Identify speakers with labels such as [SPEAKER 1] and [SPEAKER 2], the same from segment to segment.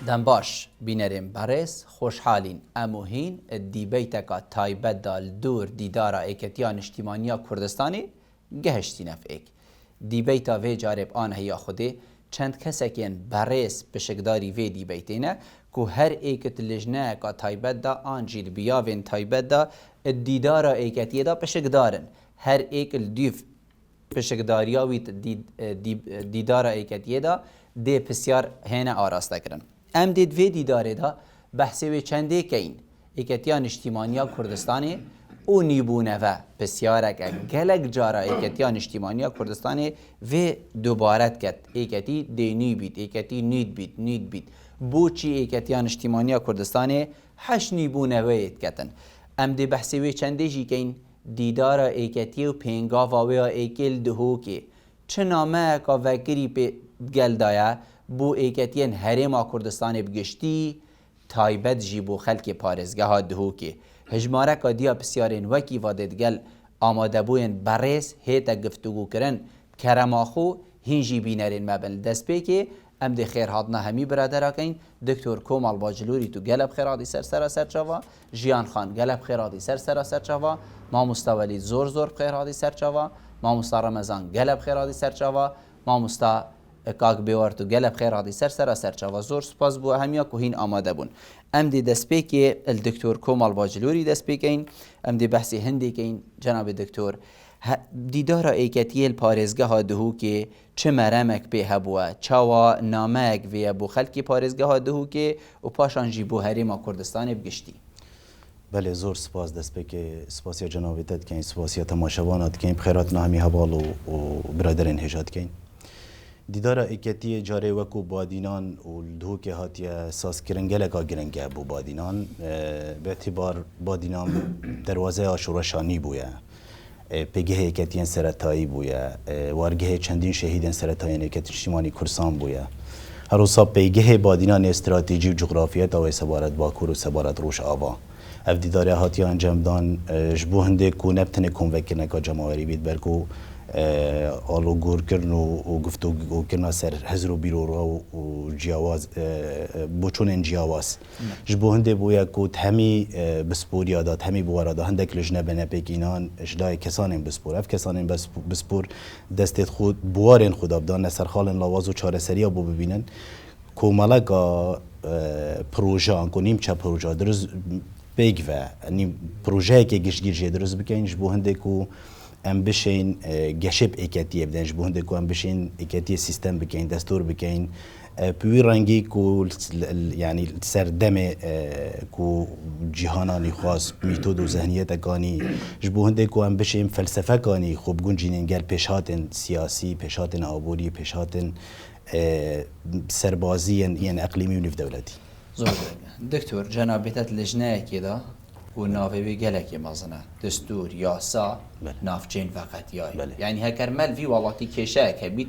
[SPEAKER 1] دم باش بینریم برس خوشحالین اموهین دیبیت که تایبت دال دور دیدارا ایکتیان اجتماعی کردستانی گهشتی نفعک دیبیت وی جارب آن هیا خوده چند کسکین برس بشکداری وی دیبیتینه که هر ایکت لجنه که تایبت دا آنجیل بیاوین تایبت دا دیدارا ایکتی دا بشکدارن هر ایکل دیف بشکداریاوی دیدارا ایکتی دا دی پسیار هنه آراسته کرن ام دید وی دیداره دا بحثی وی چنده که این ایکتیان اجتماعی کردستانی او نیبونه و پسیارک گلک جارا ایکتیان اجتماعی کردستانی و دوبارت کد ایکتی دینی بید ایکتی نید بید بوچی ایکتیان اجتماعی کردستانی هش نیبونه وید کتن ام دی بحثی وی چنده جی که این دیدار ایکتی و پینگا و ایکل دهو که چه نامه که وکری پی گل دایا بو ایکتین هرما کردستان بگشتی تایبت جی بو خلک پارزگاه ها دهو که هجماره که دیا بسیارین وکی واددگل آماده بوین برس هیتا گفتگو کرن کرماخو هنجی بینرین مبن دست پی که ام دی خیر هادنا همی برادر کن دکتر کومال باجلوری تو گلب خیرادی سر چاوا جیان خان گلب خیرادی سر چاوا ما مستولی زور خیرادی سر چاوا ما مستا رمضان گلب خیرادی سر چاوا ما مستا کاک بیوار تو گلب خیرادی سر چاوا زور سپاس بو همیا که هین آماده بون ام دی دست پی که الدکتر کومال باجلوری دست پی کن ام دی بحثی هندی کن جناب دکتر دیدارا ایکتیل پارزگاه ها دهو که چه مرمک به هبوه چاوا نامک وی بو خلکی پارزگاه ها دهو که و پاشان جی بو هریما کردستان بگشتی
[SPEAKER 2] بله زور سپاس دست به که سپاسی جنابیتت کن سپاسی تماشاوانت کن بخیرات نهمی حوال و برادرین هجات کن دیدارا ایکتی جاره وکو بادینان و دهو که هاتی ساس کرنگلکا گرنگه بو بادینان به اعتبار بادینان دروازه آشورشانی بویه پیگه ایکتین سرطایی بویه وارگه چندین شهیدین سرطایی ایکت اجتماعی کرسان بویه هر روزا پیگه بادینان استراتژی و جغرافیت و سبارت باکور و سبارت روش آوا اف دیداره هاتی انجام دان جبو هنده کو نبتنه کنوکرنه که جماوری بید برکو آلو گور کرن و گفتگو کرن سر هزر و بیرو و جیاواز بچون جیاواز جبو هنده بویا کو همی بسپور یادات همی بوارد هندک لجنه بنا پیکینان اجلای کسان بسپور اف کسان بسپور دستت خود بوارن خود ابدان نصر خالن لاواز و چاره سریا بو ببینن کو ملکا پروژه انکو نیم چه پروژه درز بیگ و نیم پروژه که گشتگیر جه درز بکنین جبو هنده کو ام بشین گشب ایکتی بدن جبو هنده کو ام بشین ایکتی سیستم بکین دستور بکین پوی رنگی کو یعنی سردم کو جهانانی خاص میتود و ذهنیت کانی جبو هنده کو ام بشین فلسفه کانی خوب گنجینن گل پیشاتن سیاسی پیشاتن عبوری پیشاتن سربازی یعنی اقلیمی و نف دولتی
[SPEAKER 1] زور دکتر جنابیتت لجنه کدا و ناوی گلکی مازنه دستور یاسا نافچین فقط یای یعنی هکر مل وی والاتی کشه که بید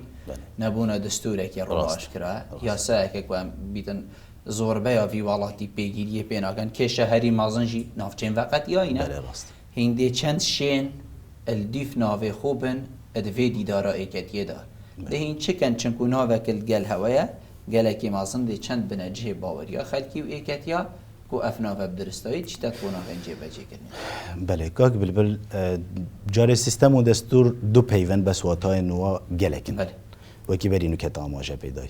[SPEAKER 1] نبونه دستور که رواش کرده یاسا که کوام بیتن زوربه یا وی والاتی پیگیری پیناکن کشه هری مازنجی نافچین فقط یای نه هنده چند شین الدیف ناوی خوبن ادوی دیدارا ایکتیه دار ده این چکن چنکو ناوی کل گل هوایه گلکی مازن دی چند بنجه باوریا خلکی و ایکتیا کو افنا و بدرستایی چی تطبونا غنجه بجه کنید
[SPEAKER 2] بله کاک بلبل جاره سیستم و دستور دو پیون بس واتای نوا گلکن
[SPEAKER 1] بله
[SPEAKER 2] وکی برینو که تاماجه پیدایی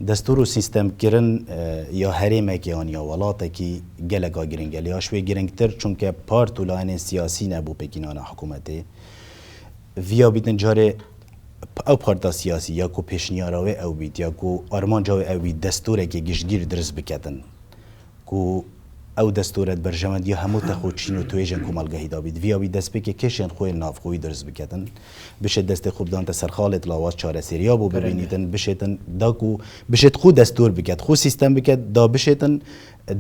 [SPEAKER 2] دستور و سیستم کرن یا حریم اکیان یا ولات اکی گلکا گرنگل یا شوی گرنگتر چونکه پارت و لاین سیاسی نبو پکینان حکومته ویا بیدن جاره او پارتا سیاسی یا کو پیشنیاراوی او بید یا کو آرمان جاوی او بید دستوره که گشتگیر درست بکتن کو او دستورت برجمند یا همو تخود چین و تویجن کو ملگهی دا بید ویا بید دست بکه کشن خوی ناف خوی درست بکتن بشه دست خوب دان تسر خالت لاواز چاره سریا بو ببینیدن بشهتن دا کو بشه خود دستور بکت خود سیستم بکت دا بشهتن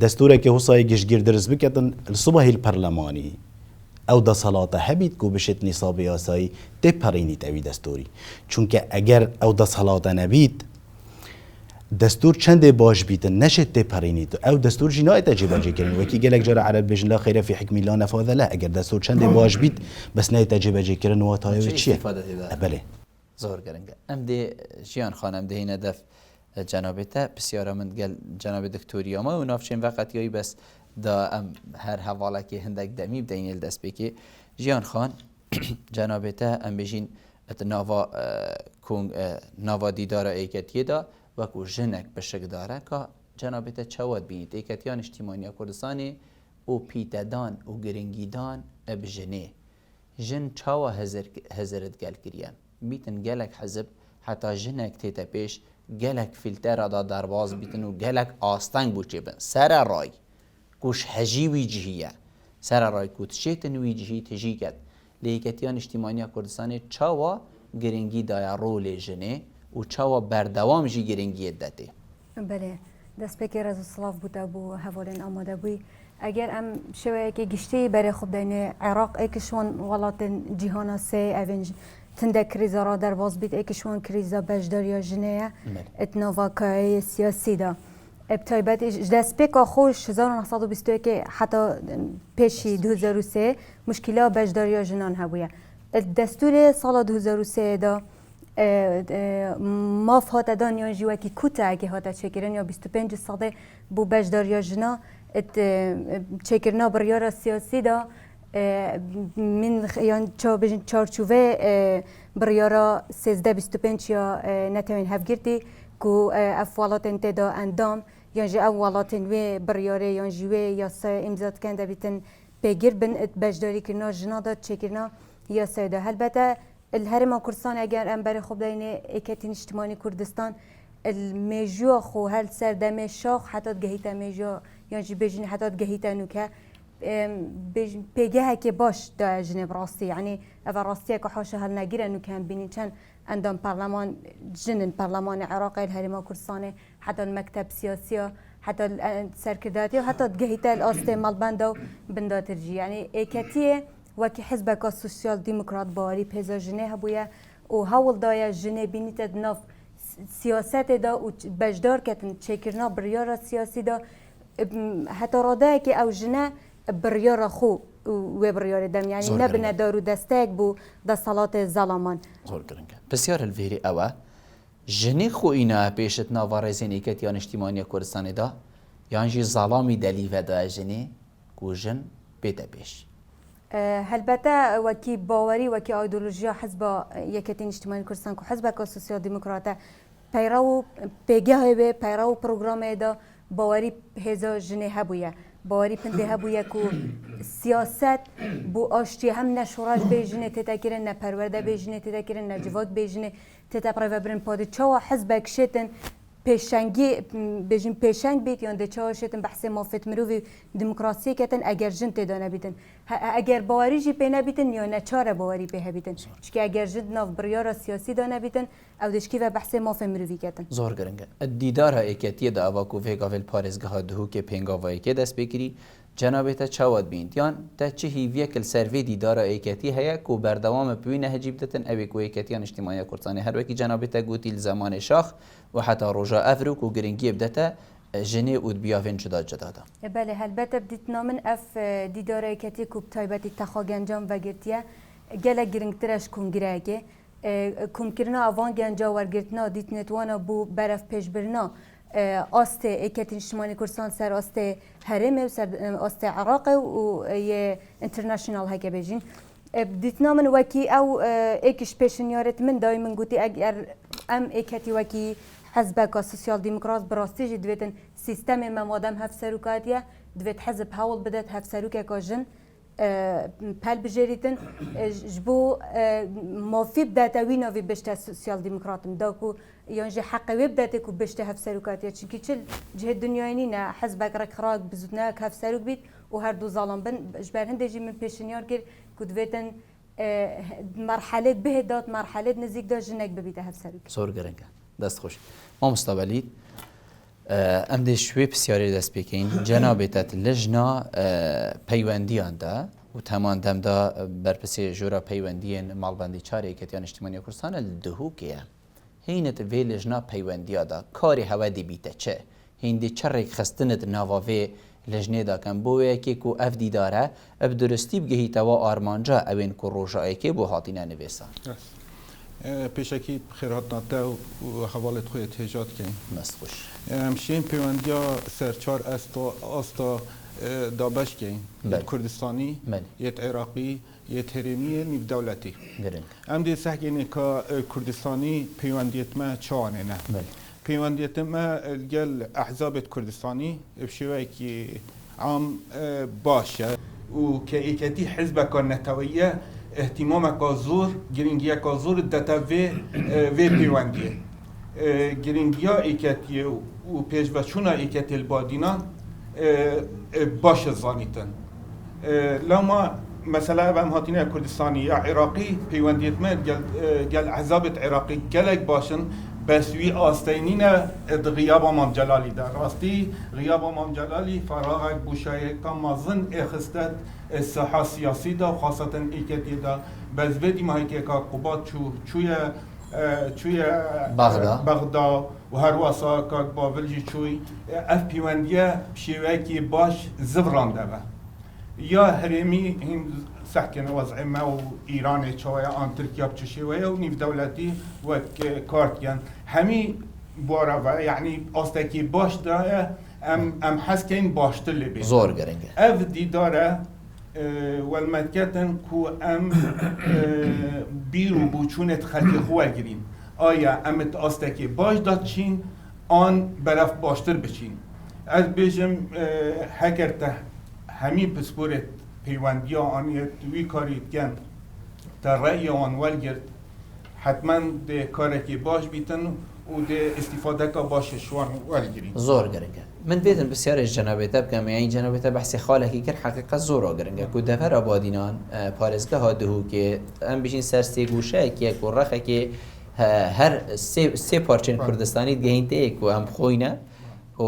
[SPEAKER 2] دستوره که حسای گشتگیر درست بکتن الصبح الپرلمانی او دا صلاته هبید کو بشت نصاب یاسایی ده پرینی تاوی دستوری چونکه اگر او دا صلاته نبید دستور چند باش بیتن نشد ده پرینی او دستور جنایت اجبه جه کرن وکی گلک جرا عرب بجن لا خیره فی حکمی لا نفاذ لا اگر دستور چند باش بیت بس نایت اجبه جه کرن و تایو چیه؟
[SPEAKER 1] بله زور گرنگه ام ده جیان خانم ده این هدف جنابته بسیار من گل جناب دکتوری ما و نافچین وقتی بس دا هر حواله که هندک دمی بدین دست بکی جیان خان جنابته ام بجین ات نوا دیدار ایکتیه دا وکو جنک بشک داره که جنابته چواد بینید ایکتیان اجتماعی کردستانی او پیتدان و گرنگیدان اب جنه جن چاوا هزرت گل کریان بیتن گلک حزب حتی جنک تیتا پیش گلک فیلتر دا درواز بیتن و گلک آستنگ بوچه بن سر رای کوش حجی وی جهیه سر رای کود شیتن وی جهی تجی کد لیکتیان اجتماعی کردستانی چاوا گرنگی دایا رول جنه و چاوا بردوام جی گرنگی داده
[SPEAKER 3] بله دست بکی رزو صلاف بوده بو هوالین آماده بوی اگر ام شوی که گشتی برای خود دین عراق ایکشون ولات جهان سه اوینج تنده کریزا را در باز بید ایکشون کریزا بجداریا جنه اتناواکای سیاسی دا ابتایبت دست بکا خوش 1921 که حتی پیشی 2003 مشکلات بجداریا جنان هبویه دستور سال 2003 دا ماف هات دانیان جوا کی کوتا اگه هات چکرن یا 25 ساله بو بجداریا جنا چکرنا بریار سیاسی دا من یان چارچوبه بریارا 13-25 یا نتوین هفگیرتی کو افوالات انتدا اندام یا جا اولاتن و بریاره یا جوه یا سه امضات کنده بیتن بگیر بن بجداری کرنا جنا دا چکرنا یا سیده البته الهرم کردستان اگر ام برای خوب داینه اکتین اجتماعی کردستان المجوا خو هل سر دم شاخ حتی گهیتا مجوا یا جی بجین حتی گهیتا نوکه بگه که باش دا جنب راستی یعنی اول راستی که حاشه هل نگیره نوکه هم بینین چند اندام پارلمان جنن پارلمان عراق الهرم کردستان حتی المکتب سیاسی حتی سرکرداتی و حتی گهیتا الاسته مالبندو بنداترجی یعنی اکتیه وکی حزب سوسیال دموکرات باوری پیزا جنه هبویه و هول دایا جنه بینیت ناف سیاست دا و بجدار کتن چکرنا بریار سیاسی دا حتی راده که او جنه بریار خو و بریار دم یعنی نبنه دارو دستک بو دا صلات ظلامان
[SPEAKER 1] زور گرنگه بسیار الویری اوه جنه خو اینا پیشت ناواره زینیکت یا اجتماعی کردستان دا یعنی ظلامی دلیوه دا جنه کو جن بیده پیش
[SPEAKER 3] البته وکی باوری وکی ایدئولوژیا حزب یکتین اجتماعی کردستان کو حزب سوسیال دموکرات پیرو پیگاه به پیرو پروگرام دا باوری هزا جنه هبویه باوری پنده هبویه کو سیاست بو آشتی هم نشورج بیجنه تتکرن نه پرورده بیجنه تتکرن نه جواد بیجنه تتپرو برن پاده چوا حزب کشتن پیشنگی بجیم پیشنگ بیت یا دچار شدن بحث مافت مروی دموکراسی کتن اگر جن تدانه بیتن اگر باوری جی پی نبیتن یا نچار باوری به بیتن چون اگر جن ناف بریار سیاسی دانه بیتن او دشکی و بحث مافت مروی کتن
[SPEAKER 1] زور گرنگه دیدار ایکتی دا اواکو ویگاول پارزگاه دهو که پنگاوایی که دست بگیری جنابتا چاواد بیند یان تا چه هیویکل سروی دیدار ایکتی هیا کو بردوام بوینه هجیب دتن اوی کو ایکتیان اجتماعی کردستان هر وکی جنابتا گوتیل زمان شاخ و حتی روژا افرو کو گرنگی بدتا جنه اود بیاوین جدا جدا دا
[SPEAKER 3] بله البته بدیت نامن اف دیدار ایکتی کو تایبتی تخاگنجام و گرتیه گله گرنگترش کنگرهگه کم کرنا اوان گنجا ورگرتنا دیت نتوانا بو برف پیش برنا آست ایکتین اجتماعی کردستان سر آست هرم و سر آست عراق و یه انترنشنال هکه بیجین دیتنا من وکی او ایکش پیشنیارت من دای من گوتی اگر ام ایکتی وکی حزب سوسیال دموکرات براستی دویتن سیستم ممادم هفت سروکاتیه دویت حزب حاول بدت هفت سروکه کاجن پل بجریتن جبو موفی بدات وینا وی بشته سوسیال دموکراتم داکو یعنی حق وی بدات کو بشته هفت سروکاتیه چونکی چل جه دنیایی نه حزب اگر خراج بزودنا هفت سروک بید و هر دو ظالم بن جبر هندجی من پیشنیار کرد کدویتن مرحله به داد مرحله نزدیک داد جنگ ببیده هفت سروک
[SPEAKER 1] زور گرنگه دست خوش ما مستقبلید ام ده شوی بسیاری دست بکین جنابتت لجنا پیوندیان دا و تمام دم دا برپسی جورا پیوندیان مالبندی چاری کتیان اجتماعی کردستان الدهو که هینت وی لجنا پیوندیا دا کاری هوا دی بیته چه هینده چرک خستنت نواوی لجنه دا کن بوه که کو اف دیداره اب درستی بگهی توا آرمانجا اوین کو روژایی که بو هاتینه نویسان
[SPEAKER 4] پیشکی خیرات ناته و حوالت خوی تهجات کن
[SPEAKER 1] مست خوش
[SPEAKER 4] مشین پیوندیا سرچار استا دابش کن
[SPEAKER 1] بله.
[SPEAKER 4] کردستانی
[SPEAKER 1] بله.
[SPEAKER 4] یت عراقی یت هرمی نیو دولتی
[SPEAKER 1] گرنگ
[SPEAKER 4] ام دی سحگینه که کردستانی پیوندیت ما چانه نه
[SPEAKER 1] بله
[SPEAKER 4] پیوندیت ما گل احزاب کردستانی بشوی که عام باشه و که ایکتی حزب کن نتویه اهتمامك زور جرينجياك زور داتا في بيوانديه جرينجيا ايكاتي و بيجبشونا ايكاتي البادينا باش الزانيتن لما مثلا بهم هاتينا كردستاني يا عراقي بيوانديت ما قال احزاب عراقي قالك باشن بس وی آستینین غیاب امام جلالی در راستی غیاب امام جلالی فراغ بوشای کامازن اخستت الساحه سیاسی دا خاصتا ایکتی دا بس بدی ما که قبات چوی بغداد و هر واسا که بابلجی چوی اف پیوندیه شیوکی باش زبران ده یا هرمی هم سحكن وضع ما وإيران شوية عن تركيا بشوية ونيف دولتي وكارتيان همي بورا يعني أستكي باش دا أم حسكين باش تلي بين
[SPEAKER 1] زور گرنگه
[SPEAKER 4] أف دي دارا والمدكتن كو أم بيرو بوچونت خلقي خواه گرين آيا أمت أستكي باش دا تشين آن برف باشتر بچين از بيجم هكرته همي بسپورت پیوندیا آنیت وی کاریت کن تا رأی آن ولگرد حتما ده کارکی باش بیتن و ده استفاده که باش شوان ولگرین
[SPEAKER 1] زور گرنگه من بیدن بسیار جنابیتا بکم یعنی جنابیتا بحث خالکی کر حقیقت زورا گرنگه که دفر آبادینان پارزگاه ها دهو که ام بیشین سرستی گوشه که رخه که هر سه پارچین کردستانی گهینته ایک و ام خوینه و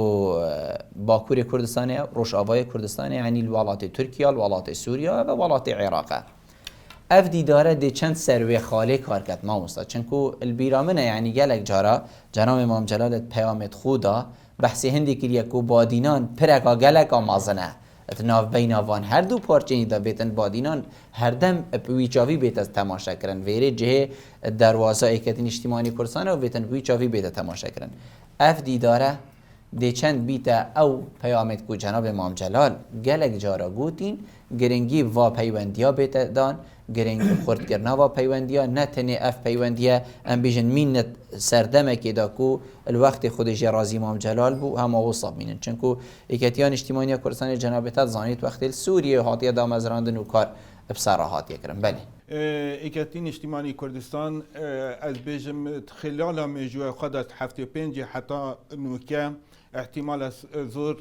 [SPEAKER 1] باکوری کردستانی روش‌آوای کردستانی یعنی الولات ترکیه الولات سوریا و ولات عراق اف دیداره دی چند سروی خاله کار کرد ما مستاد چنکو البیرامنه یعنی گلک جارا جناب امام جلالت پیامت خودا بحثی هندی کلیه کو بادینان پرکا گلک آمازنه اتناف بین آوان هر دو پارچه دا بیتن بادینان هر دم ویچاوی بیت از تماشا کرن ویره جه دروازه ایکتین اجتماعی کردستانه و بیتن ویچاوی بیت تماشا کرن اف دیداره دی چند بیتا او پیامت کو جناب امام جلال گلک جارا گوتین گرنگی و پیوندیا بیتا دان گرنگی خورد کرنا و پیوندیا نتنی اف پیوندیا ام بیجن مین سردمه که دا کو الوقت خودش رازی امام جلال بو هم وصاب مینن چنکو ایکتیان اجتماعی کردستان جنابتت زانیت وقت سوریه هاتیه دا مزراندن و کار بسرا هاتیه کرن بله
[SPEAKER 4] ایکتین اجتماعی کردستان از بیجم خلال مجوع خودت هفته پنج حتی نوکه احتمال زور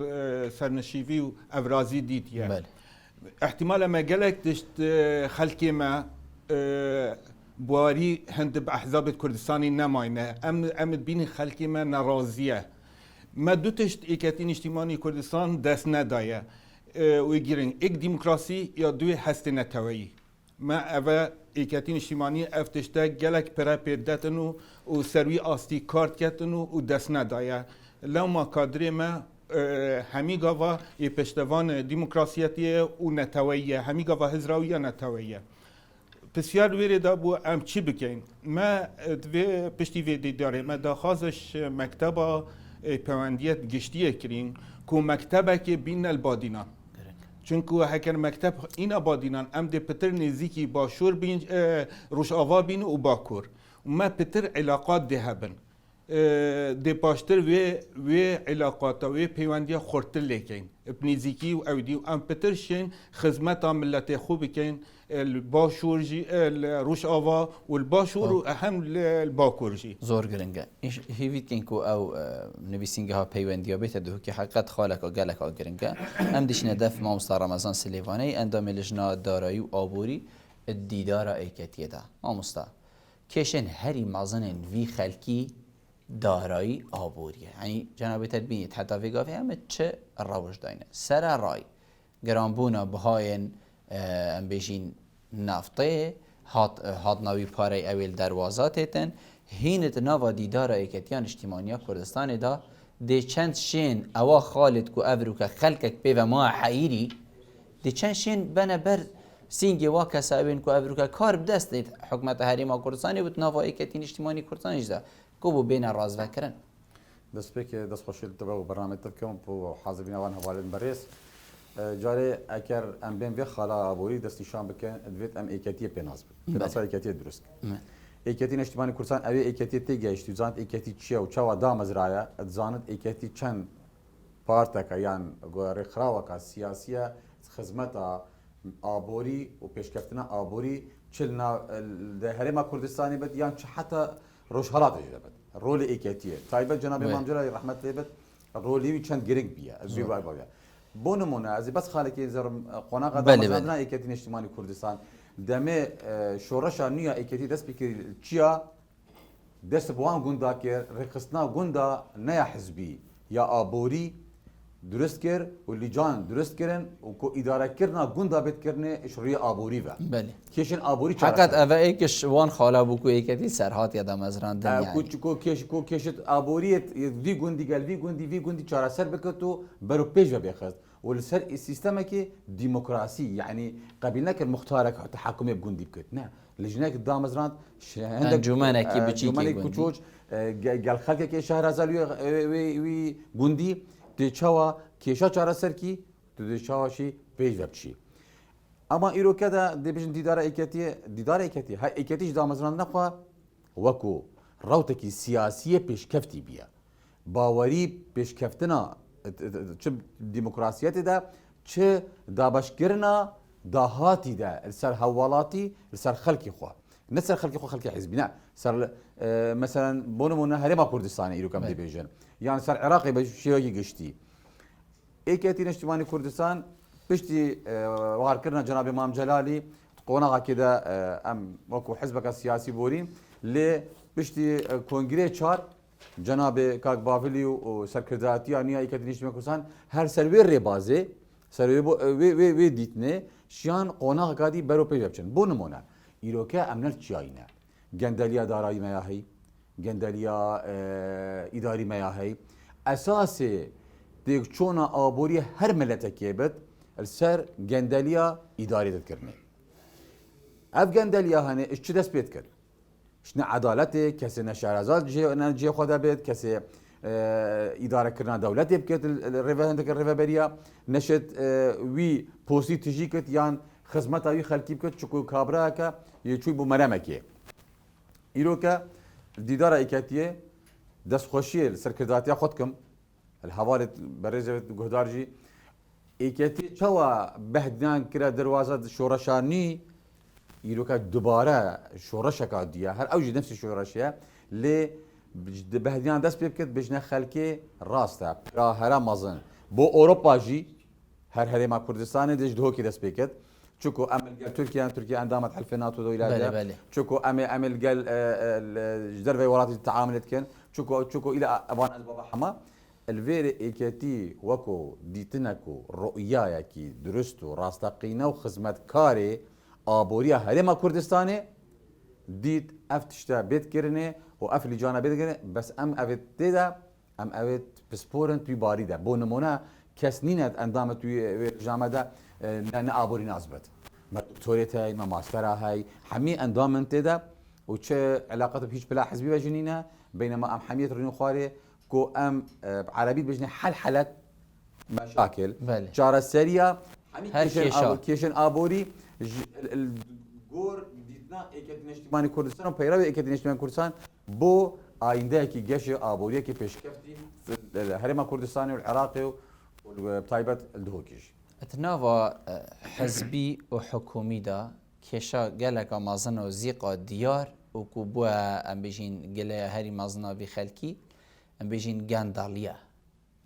[SPEAKER 4] سرنشیوی و ابرازی دیدیه
[SPEAKER 1] بله
[SPEAKER 4] احتمال ما قالك دشت خلقي ما بواري هند بأحزاب الكردستاني نماينه ام بين خلقي ما نرازيه ما دوتشت ايكاتين اجتماعي كردستان دست ندايه ويجرين اك ديمقراطي يا دوي هستنا توي ما اوا ايكاتين اجتماعي افتشتا قالك برا بيردتنو وسروي استي كارت كتنو ودست ندايه لو ما كادري ما همی گاوا ی پشتوان دموکراسیتیه و نتویه همی گاوا هزراویه نتویه بسیار ویره دا بو ام چی بکن ما پشتی ویدی داره ما دا خازش مکتبا پیوندیت گشتیه کرین کو مکتبه که بین البادینان چونکو هکر مکتب این آبادینان ام ده پتر نزیکی باشور بین روش آوا بین و باکور ما پتر علاقات ده هبن دی پاشتر و علاقات و پیوندی خورتر لیکن بنزیکی و اودی ام پترشین خدمت ملت خوب کن الباشورجی الروش آوا و الباشور و اهم الباکورجی
[SPEAKER 1] زور گرنگه هیوید کن کو او نویسینگه ها پیوندی ها بیت دو که حقیقت خالک و گلک ها گرنگه ام دیش ندف ما مستر رمضان سلیوانی اندام لجنا دارایی و آبوری دیدار ایکتیه دا ما مستر کشن هری مازن وی خلکی دارایی آبوریه یعنی جناب تدبینید حتی ویگافی همه چه روش داینه سر رای گرانبونا بهاین بیشین نفته هات ناوی پاره اول دروازاتتن هینت نوا دیدار ایکتیان اجتماعی کردستان دا دی چند شین اوا خالد کو افرو که خلقک بی و ما حیری دی چند شین بنا بر سینگی وا کسابین کو ابروکا کار بدست دید حکومت هریما کردستانی بود نوا ایکتین اجتماعی کردستان اجدا کو بو بین راز وکرن
[SPEAKER 5] دەست پێک دەست خۆشی تبە و بەرنامێت بکەم بۆ حازبینەوان هەواڵێن بەڕێز جارێ ئەگەر ئەم بێن بێ خاڵا ئابووری دەستیشان بکەن دەبێت ئەم ئێکەتیە پێناز بن پێناسا ئێکەتیە دروست ئێکەتی نیشتیمانی کوردستان ئەوێ ئێکەتی تێگەیشت و زانت ئێکەتی چییە و چاوە دامەزرایە دەزانت ئێکەتی چەند پارتەکە یان ڕێکخراوەکە سیاسیە خزمەتە ئابووری و پێشکەفتنە ئابووری چلنا هەرێما کوردستانی بێت یان حتا ڕۆژهەڵاتێک دەبێت ڕۆلی ئێکەتیە تایبەت جەنابی مامجلای ڕەحمەت لێبێت ڕۆلیوی چەند گرنگ بیە بۆ نمونە ئەزی بەس خاڵێکی زەرم قۆناغا دامەزراندنا ئێکەتی نیشتیمانی کوردستان دەمێ شۆڕەشە نییە ئێکەتی دەست پێکرد چییە دەست بۆوان گوندا کرد ڕێکخستنا گوندا نەیە حزبی یا ئابووری درست کرد و لیجان درست کردن و ئیدارەکردنا گوندا بێتکردنێ شڕیە ئابووری بە کێشن ئابووری
[SPEAKER 1] حقت ئەvە ئێکش وان خاڵا بووکو ئێکەتی سەرهات یا دامەزراندن
[SPEAKER 5] کێشت ئابووریت وی گوندی گەل وی گوندی چارەسەر بکەوت و بەرەو پێش بێخست و لەسەر سیستەمێکی دیموکراسی یعنی قبیل نەکرد مختارێک تحکومێ گوندی بکرد نه لژنێک دامەزراند
[SPEAKER 1] ئەنجومەنێکی بچیکی
[SPEAKER 5] کوچۆچ گەل خەڵکێکی شارەزا وی گوندی دێچەوە کێشە چارەسەرکی دێچاوەشی پێش دەبچی ئەما ئیرۆکەدا دەبژن دیدارە ئێکەتی هەر ئێکەتیش دامەزران نەخوا وەکو ڕوتێکی سیاسیە پێشکەفتی بیە باوەری پێشکەفتنە چ دیموکراسیەتێدا چ دابشکردنا داهاتیدا لەسەر هەواڵاتی لەسەر خەڵکی خوا نەسەر خەڵکی خۆ خەڵکی حیزبی نە سەر مەسەرەن بۆ نمونە هەرێما کوردستانی ئیرۆکەم دەبێژن یان سەر عێراقی بە شێوەیەکی گشتی ئێکەتی نیشتیمانی کوردستان پشتی وارکردنە جەنابی مام جەلالی قۆناغاکێدا ئەم وەکو حیزبەکە سیاسی بۆرین لێ پشتی کۆنگرێ چار جەنابێ کاک باڤلی و سەرکردایەتیە نییە ئێکەتی نیشتیمانی کوردستان هەر سەروێ ڕێبازێ سەروێ وێ دیتنێ شیان قۆناغەکاتی بەرەو پێش بچن بۆ نمونە ئیرۆکە ئەمنەر چیاینە گەندەلیا دارایی مەیاهەی گەندەلیا ئیداری مەیاهەی ئەساسێ دێک چۆنە ئابووری هەر ملەتێکێ بێت سەر گەندەلیا ئیداری دەکردنێ ئەف گەندەلیا هەنێ چ دەست پێت کرد شنە عەدالەتێ کەسێ نەشارەزاد جێ خۆدا بێت کەسێ ئیدارەکردنا دەولەتێ بکرێت ڕێڤە هەندێکە ڕێڤەبەریە نەشێت وی پۆستی تژی کرد یان خزمەتاوی خەلکی بکرد چکو کابراکە یەکوی بۆ مەرەمەکێ ئیرۆکە دیدارە ئێکەتیە دەستخۆشیە سەرکرداتیا خۆتکەم هەواڵێت بەڕێزەوێت گۆدارژی ئێکەتی چاوە بەهدنان کرا دەواازە شۆڕەشانی ئیرۆکە دووبارە شۆڕەشەکە دیە هەر ئەوژی دەمسی شۆڕەشەیە لێ بەهدیان دەست پێ بکرد بژنە خەلکێ ڕاستە هەرا مەزن بۆ ئۆرۆپاژی هەر هەرێما کوردستانی دەست دهۆکی دەست پێکرد چکو ئەمەگەل تورکیا ئەندامەت حلفێ ناتۆ دەویلادە چکو ئەمێگەل دەرەوەی وڵاتی تعاملت کردن چکو ئیلا ئەوان بەبە حەما الڤێرە ئێکەتی وەکو دیتنەک و ڕۆیایەکی درست و ڕاستەقینە و خزمەتکارێ ئابووریە هەرێما کوردستانێ دیت ئەف تشتە بێتکردنێ و ئەف لیجانە بێتکردێ بەس ئەم ئەوێت تێدا ئەم ئەوێت پسپۆرن توی باریدا بۆ نمونە کەس نینەت ئەندامە توی ژامەدا نە ئابووری نازبێت مە دکتۆرێت هەی مە ماستەرا هەی هەمی ئەندامن تێدا و چه علاقەت هیچ بلا حزبی بەژنینە بینەمە ئەم هەمیت ڕین خوارێ كو ام عربي بجني حل مشاكل چارەسەریە کێشن ئابووری گۆر دیتنا ئێکەتی نیشتیمانی کوردستان و پەیڕەوی ئێکەتی نیشتیمانی کوردستان بۆ ئایندەیەکی گەشی ئابووریەکی پێشکەفتی هەرێما کوردستانی و عێراقی و تایبەت دهۆکیش
[SPEAKER 1] اتناوا حزبی و حکومیدا کێشا گەلێکە مازنە و زیقا دیار وکو بووە ئەم بژین گەلەیە هەری مازناوی خەلکی ئەم بێژین گەنداڵیە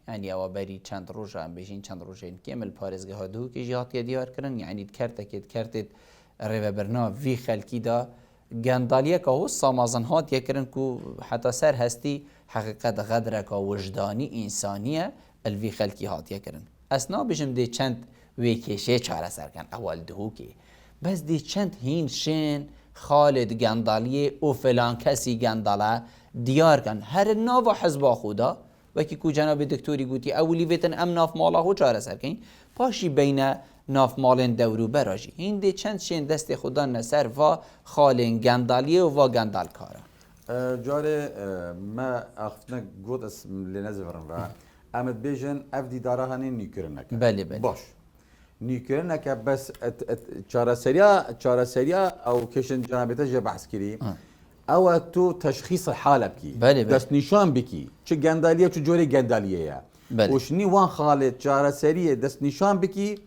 [SPEAKER 1] ینی ئەوە بەری چەند ڕۆژە ئەم بێژین چەند ڕۆژین کێمل پارێزگەها دووکیژی هاتیە دیارکردن یعنی کەرتێت ڕێوەبەرنا وی خەلکیدا گەنداڵیەکە و سامازن هاتیەکردن و حتا سەر هەستی حەقیقەت غەدرەکە وجدانی ئینسانیە ئەلوی خەلکی هاتیەکردن ئەس نابێژم دێ چەند وێ کێشێ چارەسەرکەن ئەوەل دووکێ بەس دێ چەند هین شێن خالد گەنداڵیە و فلان کەسی گەنداڵە دیارکەن هەر ناوە حەزبا خۆدا وەکی کو جەنابی دکتۆری گوتی ئەولی بێتن ئەم ناف ماڵا خۆ چارەسەرکەین پاشی بینە ناف مالن دورو براجی این دی چند شین دست خدا نسر و خالن گندالیه و گندال کارا
[SPEAKER 5] جاره ما اختنا گود اسم لنزفرن و امد بیجن اف دیداره هنی نیکرنک
[SPEAKER 1] بله بله
[SPEAKER 5] باش نیکرنک بس چاره سریا او کشن جنابیتا جه بحث کری او تو تشخیص حاله بکی
[SPEAKER 1] بله بله.
[SPEAKER 5] دست نشان بکی چه گندالیه چه جوری گندالیه یا
[SPEAKER 1] بله.
[SPEAKER 5] وشنی وان خالد چاره سریه دست نشان بکی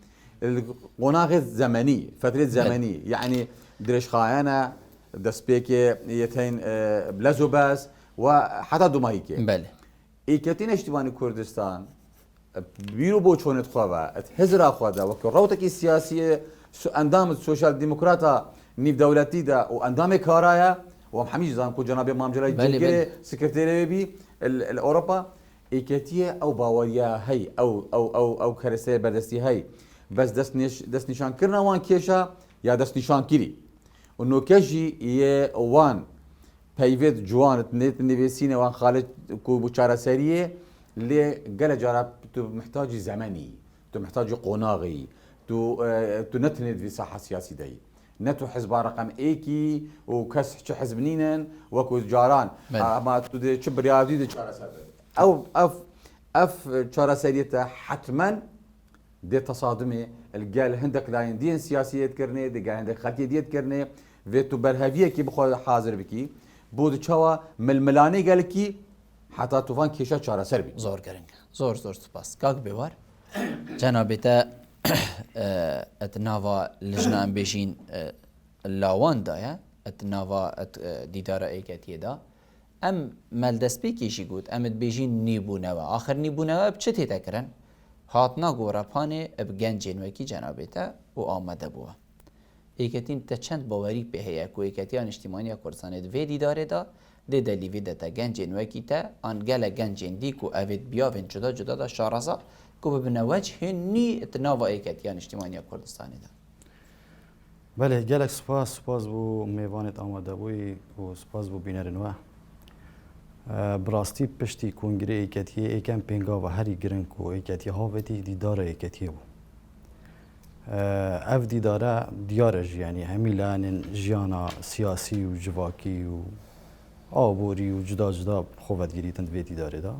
[SPEAKER 5] القناغ الزمني فترة زمنية يعني درش خاينة دسبيك يتين بلازوباس وحتى دومايكي
[SPEAKER 1] بله
[SPEAKER 5] إيكتين اشتباني كردستان بيرو بوچونت خوابا هزرا خوادا وكو روتك السياسية اندام السوشيال ديمقراطا نيف دولتي دا واندام كارايا ومحمي جزان كو جنابي مامجلاي جيجري سكرتيري بي الأوروبا إيكتية أو باوريا هي أو كرسي بردستي هي بس دست نشان کرنا وان کیشا یا دست نشان کری و نوکشی یه وان پیوت جوان نت نویسینه وان خالد کو بچاره سریه لی گله جارا تو محتاج زمانی تو محتاج قناغي تو نتند في ساحه سياسي دي نتو حزب رقم ايكي وكس حزب نينن وكو جاران ما تو تشب رياضي دي شارع او اف شارع سريته حتما دي تصادمي القال هندك لاين دين سياسيه كرني دي قال عندك خلقيه ديت كرني فيتو برهفيه كي بخو حاضر بكي بود چوا ململاني قال كي حتى طوفان كيشا شارع سربي
[SPEAKER 1] زور گرنگ زور سپاس کاک بوار جنابتا اتناوا لجنا ام بيجين لاوان دايا اتناوا ديدار ايكاتيه دا ام ملدسبيكي شي گوت ام بيجين نيبونوا اخر نيبونوا بچتي تكرن هاتنا گورا پانه اب گنجین وکی جنابتا و آمده بوا ایکتین تا چند باوری به هیا کو ایکتیان اجتماعی کردستان دویدی داره دا ده دلیوی ده تا گنجین وکی تا آن گل گنجین دی کو اوید بیاوین جدا دا شارزا کو ببینه وجه نی اتناوا ایکتیان اجتماعی کردستان دا
[SPEAKER 2] بله گلک سپاس بو میوانت آمده بوی و سپاس بو بینرنوه براستی پشتی کنگره ایکتیه ایکم پنگا و هری گرنگ و ایکتیه هاوتی دیدار ایکتیه بو اف دیداره دیارج یعنی همیلان جیانا سیاسی و جواکی و آبوری و جدا خوبت گریتند وی دیداره دا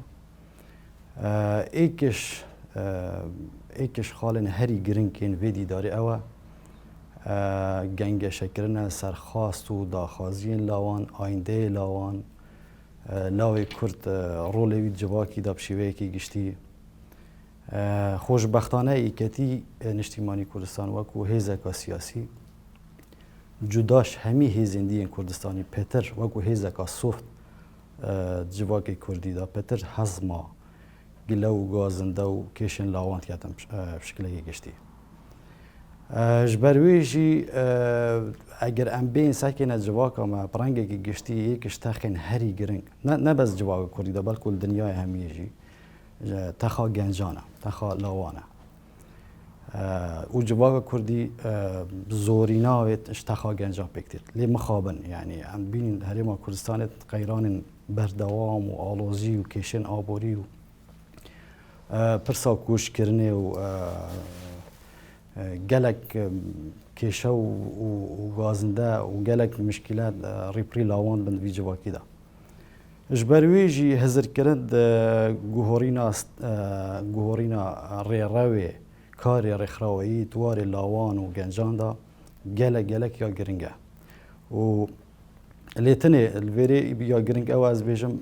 [SPEAKER 2] ایکش خالن هری گرنگ کن وی دیداره اوه گنگ شکرن سرخواست و داخازین لاوان آینده لاوان لاوی کرد رولوی جواکی دا بشیوه کی گشتی خوشبختانه ایکتی نشتیمانی کردستان وکو هیزکا سیاسی جداش همی هیزندی کردستانی پتر وکو هیزکا سوفت جواکی کردی دا پتر هزما گلو گازنده و کشن لاوان تیاتم بشکلی گشتی جبرویجی اگر ام بین ساکن جواکا ما برانگه کی گشتی یکش تاخن هری گرنگ نه بس جواک کردی دا بلکل دنیای همیجی تخا گنجانه تخا لاوانه و جواک کردی زوریناویت اش تخا گنجان بکتیر لی مخابن یعنی ام بین هرما کردستانت قیران بردوام و آلوزی و کشن آبوری و پرسا کوش کرنه و گلک کیشا و گازنده و گلک مشکلات ریپری لاوان بند وی جواکی دا جبرویجی هزر کرد گوهورینا ریراوی کاری رخراوی توار لاوان و گنجان دا گلک یا گرنگه و لیتنه الویری یا گرنگ او از بیجم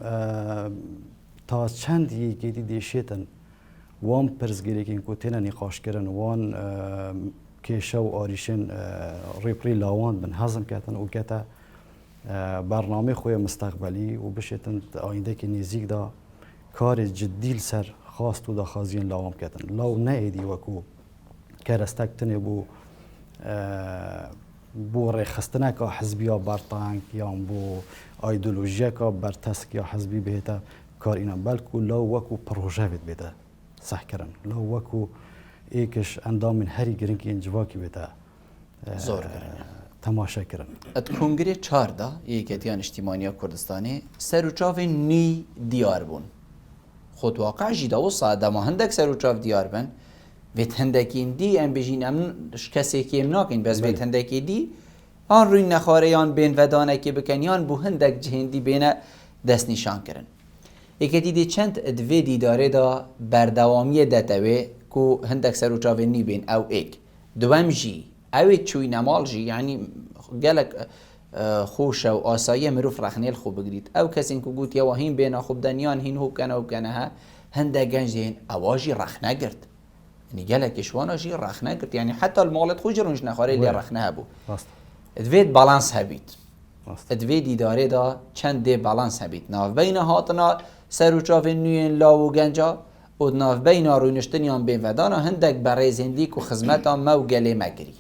[SPEAKER 2] تا چند یکی دیشیتن وان پرزگیری که اینکو تینا نقاش کردن وان کیشا و آریشن ریپری لاوان بن هزم کردن و کتا برنامه خوی مستقبلی و بشیتن آینده که نزیک دا کار جدی سر خواست و دا خازین لاوان کردن لاو نه ایدی وکو کرستک تنه بو رخستنه که حزبی ها برطانک یا بو ایدولوژیا که برتسک یا حزبی بهتا کار اینا بلکو لاو وکو پروژه بده صح کردن لاو وکو ایکش اندام من هری گرنگ این جواکی بده
[SPEAKER 1] زور گرنگ
[SPEAKER 2] تماشا کردن
[SPEAKER 1] ات کنگره 14 یکتیان اجتماعی کردستانی سروچاو نی دیار بون خود واقع جدا و ساده ما هندک سروچاو دیار بن وێت هەندێکین دی ئەم بژین ئەم کەسێکیم ناکەین بەس وێت هەندێکی دی ئان ڕووی نەخوارەیان بێن ڤەدانێکی بکەنیان بوو هەندێک جهێندی بێنە دەستنیشانکردن. یەکەتی دی چەند دوێ دیدارێدا بەردەوامیە دەتەوێ کو هەندێک سەرچاوێنی بێن ئەو ئێک دووەم ژی ئەوێ چووی نەماڵ ژی یعنی گەلک خۆشە و ئاساییە مرۆڤ ڕەخنێل خۆ بگریت ئەو کەسین کو گوتیەوە هین بێنە خوبدەنیان هین هۆبکەنە وبکەنەها هەندێک گەنج دێن ئەواژی ڕەخنەگرت نی گەلێکیشوانەژی ڕەخنەگرت یعنی حتا ماڵت خۆی ڕۆژ نەخوارەی لێ ڕەخنە هەبوو دوێت باڵانس هەبیت دوێ دیدارێدا چەند دێ باڵانس هەبیت ناوبەینە هاتنە سەر و چاوێن نوێن لاو و گەنجا و ناوبەینە ڕوونشتنیان بێن ڤەدانە هەندێک بەڕێزێندیک و خزمەتان مە و گەلێ مەگری.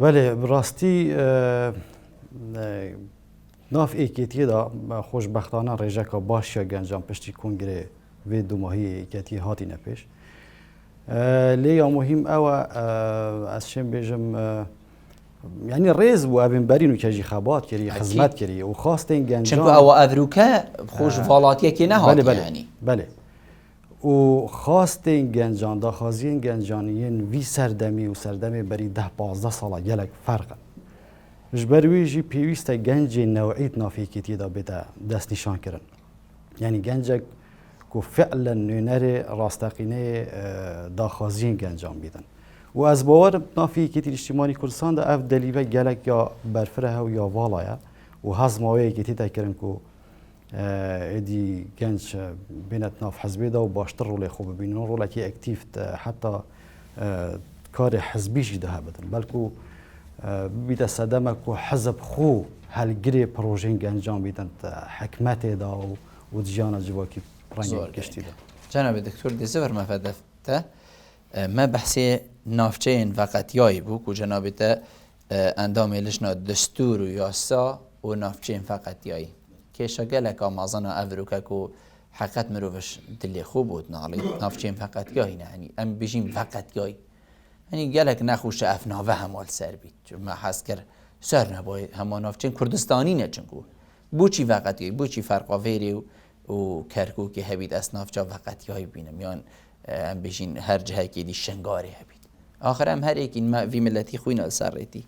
[SPEAKER 6] بله براستی ناف ایکیتیه دا خوشبختانه ریجکا باشیا گنجان پشتی کنگره و دو ماهی ایکیتی هاتی نپیش لیا مهم او از شم بیجم یعنی ریز بو اوین برینو کجی خبات کری خدمت کری و خواستین گنجان
[SPEAKER 1] چونکو او افروکه خوش والاتیه که نهاتی
[SPEAKER 6] بله
[SPEAKER 1] یعنی
[SPEAKER 6] بله و خواستین گنجان دا خازین گنجانیین وی سردمی و سردمی بری 10-15 ساله گلک فرقه جبرویجی پیوسته گنج نوعیت نافیکیتی دا بده دست نشان کردن یعنی گنجک که فعلا نونر راستقینه دا خازین گنجان بیدن و از باور نافیکیتی اجتماعی کردستان دا اف دلیوه گلک یا برفره و یا والایه و هزماوی کیتی تا کردن که ادی گنج بینت ناف حزبی دا و باشتر رولی خوب ببینن رولی که اکتیف حتی کار حزبیشی ده بدن بلکه بیده صدمه که حزب خو هلگری پروژین گنجان بیدن حکمت دا و دیجانا جواکی رنگی کشتی دا.
[SPEAKER 1] جناب دکتر دیزور مفدفته ما بحثی نافچین فقطیایی بو که جناب تا اندام لجنه دستور و یاسا و نافچین فقطیایی که شگلک آمازان افروکه که حقیقت مروفش دلی خوب بود نالی نافچین فقطیایی نه یعنی ام بجیم فقطیایی یعنی گلک نخوش افناوه همال سر بید چون ما حس کرد سر نباید همان نافچین کردستانی نه چنگو بوچی فقطیایی بوچی فرقاویری و کرکو که هبید اصناف جا فقطیایی بینم یان ام بجین هر جهه که دی شنگاری هبید آخر هم هر ایک این ما وی ملتی خوی نال سر ریتی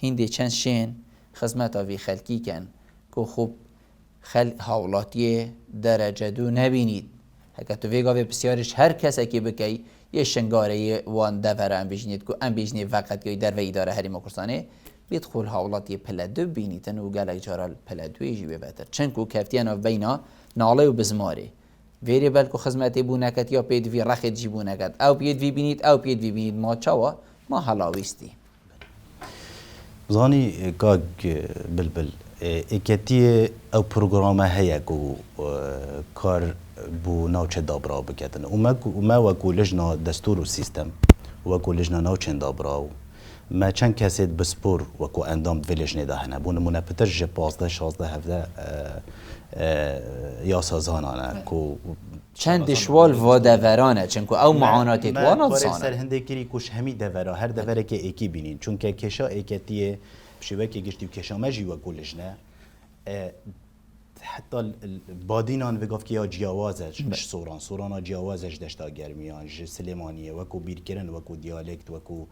[SPEAKER 1] هندی چند شین خدمت وی خلکی کن که خوب حوالاتی درجه دو نبینید هکه تو ویگا وی بسیارش هر کسی که بکی یه شنگاره وان دفره ام بجنید که ام بجنید فقط که در وی اداره هری مکرسانه بیدخل حوالاتی پلدو بینیدن و گلک جارال پلدوی جیبه بهتر چند که کفتیان و بینا ناله و بزماره ویری بلکو خدمتی بو نکد یا پید وی رخت جیبو نکد او پید وی بینید او پید وی بینید ما چاوا ما حلاویستی
[SPEAKER 2] زانی کاگ بلبل اکتی او پروگرامه هیا کو کار بو ناوچه دابرا بکتن ما وکو لجنا دستور و سیستم وکو لجنا ناوچه دابرا ما چند کسی بسپور وکو اندام ویلجنه دهنه بو نمونه پتر جه 15 16 17 یا سازانانه کو
[SPEAKER 1] چند دشوال و دورانه چنکو او معانات توانات
[SPEAKER 2] سانه
[SPEAKER 1] سانه
[SPEAKER 2] هنده کری کش همی دورا هر دوره که ایکی بینین چون که کشا ایکتیه بشوه که گشتی و کشا مجی و گلجنه حتی بادینان وگاف که یا جیاوازش سوران جیاوازش دشتا گرمیان سلیمانیه وکو بیرکرن وکو دیالکت وکو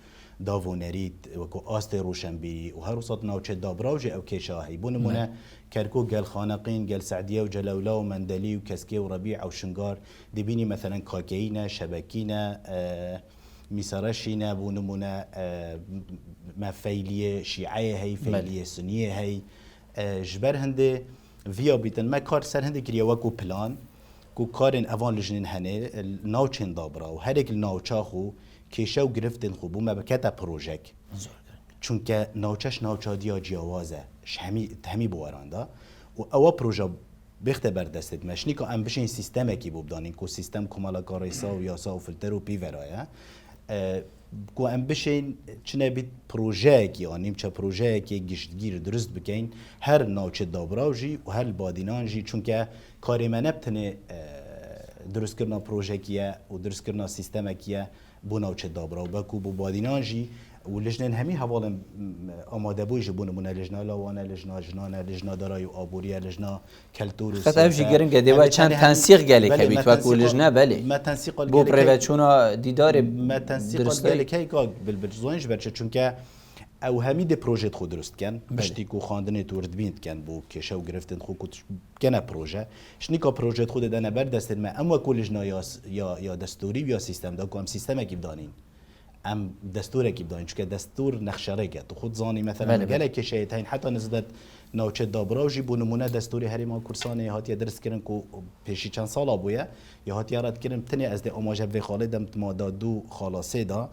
[SPEAKER 2] داوونریت وکو آست روشنبیری و هر وسط ناوچه دابراوج او کشا هی بونمونه کرکو گل خانقین گل سعدیه و جلولا و مندلی و کسکه و ربیع و شنگار دبینی مثلا کاکینه شبکینه میسرشینه بونمونه مفیلیه شیعه هی فیلیه سنیه هی جبر هنده ویا بیتن ما کار سر هنده کریه وکو پلان کو کارن اوان لجنین هنه ناوچین دابرا و هر یک ناوچا خو کیشا و گرفتن خوبو ما بکتا پروژک چونکه ناوچش ناوچا دیا جیاوازه همی بوارانده و اوا پروژه بخته بردستید مشنی که ام بشین سیستم کی بودانین کو سیستم کمالا کاریسا و یاسا و فلتر و پیورایه کو ام بشین چنه بیت پروژه کی آنیم چه پروژه کی گشتگیر درست بکین هر ناوچه دابراوجی و هر بادینان جی چونکه کاری من نبتنه درست کردن پروژه کیه و درست کردن سیستم کیه بو ناوچه دابرا و بکو بو بادینان جی ولجنه همي هوالم آماده بوی جبون من لجنه لاوانه لجنه جنانه لجنه دارای و آبوریه لجنه کلتور و
[SPEAKER 1] خطا بجی گرن که دیوای چند تنسیق گلی که بیت وقت لجنه بله
[SPEAKER 2] ما تنسیق
[SPEAKER 1] بو پریوچونا دیدار
[SPEAKER 2] ما تنسیق گلی که بالبرزوانش برچه چون که او همی ده پروژه خود درست کن بشتی کو خواندن تورد بیند کن بو کشه و گرفتن خود کنه پروژه شنیکا پروژه خود دانه بر دست ما اما کلجنا یا دستوری یا سیستم دا کام سیستم کی بدانین ام دستور کی بدانین چون دستور نقشه که تو خود زانی مثلا گله کشه تاین حتی نزدت نوچه دابراوجی بو نمونه دستوری هریما کورسانه هاتیا درس کردن کو پیشی چند سال ابویا یا هاتیا رد کردن تنی از ده اماجه و خالدم ماده دو خلاصه دا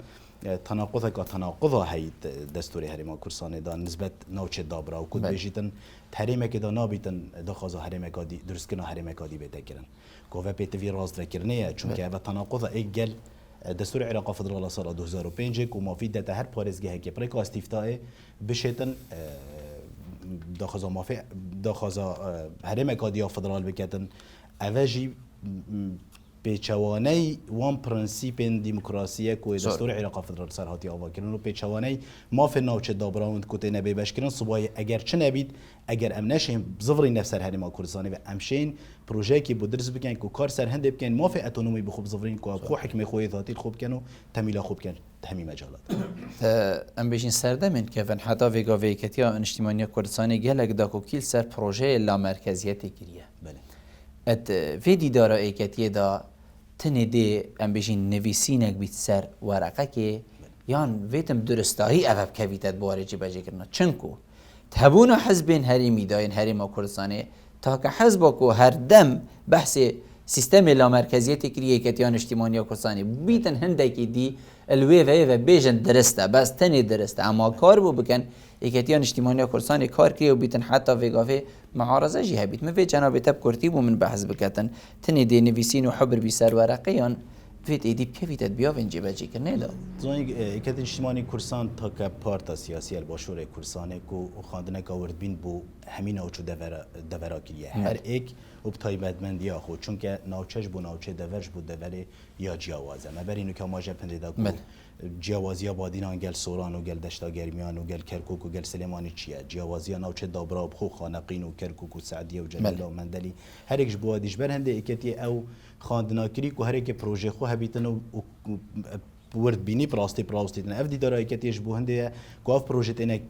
[SPEAKER 2] تناقض هایی دستوری هریما کورسانه دا نسبت نوچه دابرا و کد بیشتن هریمه که دا نابیتن دخوازا هریمه کادی درست کنه هریمه کادی بیت کردن کوه پیتوی راست وکرنه چون که و تناقض ایگل دستور عراق فدرال سال 2005 که مافی دت هر پارزگاه که پرک استفتاء بشتن دخوازا هریمه کادی فدرال بکتن اوجی پیچوانی وان پرنسیپ دموکراسی کوی دستور عراق فدرال سر هاتی آوا کردن و پیچوانی ما فی نوچه دابراوند کوته نبی باش کردن صبای اگر چه نبید اگر ام نشیم زفری نفسر هریما کردستانی و امشین پروژه کی بودرز بکن کو کار سر هند بکن ما فی اتونومی بخوب زفرین کو خو حکم خوی ذاتی خوب کنو تمیلا خوب کن تهمی مجالات
[SPEAKER 1] ام بیشین سرده من که ون حتی ویگا ویکتیا اجتماعی کردستانی گلک داکو کیل سر پروژه لا مرکزیت گریه
[SPEAKER 2] بله
[SPEAKER 1] ات ویدی دارا ایکتیه دا تنه دی ام بیشین نویسینک بیت سر ورقه که یان ویتم درستایی اوب کویتت بواره جبجه کرنا چنکو تهبون حزبین هریمی داین هریما کردستانه تا که حزب کو هر دم بحث سیستم لا مرکزیت کریه کتیان اجتماعی کردستانی بیتن هندکی دی الوی و بیجن درسته بس تنه درسته اما کار بو بکن ایکتیان اجتماعی کردستانی کار کریه و بیتن حتی وگافه معارضه جی هبیت من جناب تب کرتی بو من بحث بکتن تنه دی نویسین و حبر بی سر ورقیان فيت ايدي بكفيت بيا وينجي بجي كنيدا
[SPEAKER 2] زوين كات اجتماعي كورسان تا كبارتا سياسيه الباشور كورسانه كو خاندنه كورد بين بو همين اوچو دورا كليه هر اك وبتايبدمندي اخو چونكه ناوچش بو ناوچه دورج بو دوره یا جیاوازه ما برینو که ماجه پندیدا کو جیاوازیا بادینان گل سوران و گل دشتا گرمیان و گل کرکوک و گل سلیمانی چیه جیاوازیا ناوچه دابرا بخو خانقین و کرکوک و سعدیه و جلیل و مندلی هر یک بو دیش برنده اکتی او خاندناکری کو هر یک پروژه خو هبیتن و ورد بینی پراستی اف دی دارای کتیش بو هنده کو اف پروژه تنه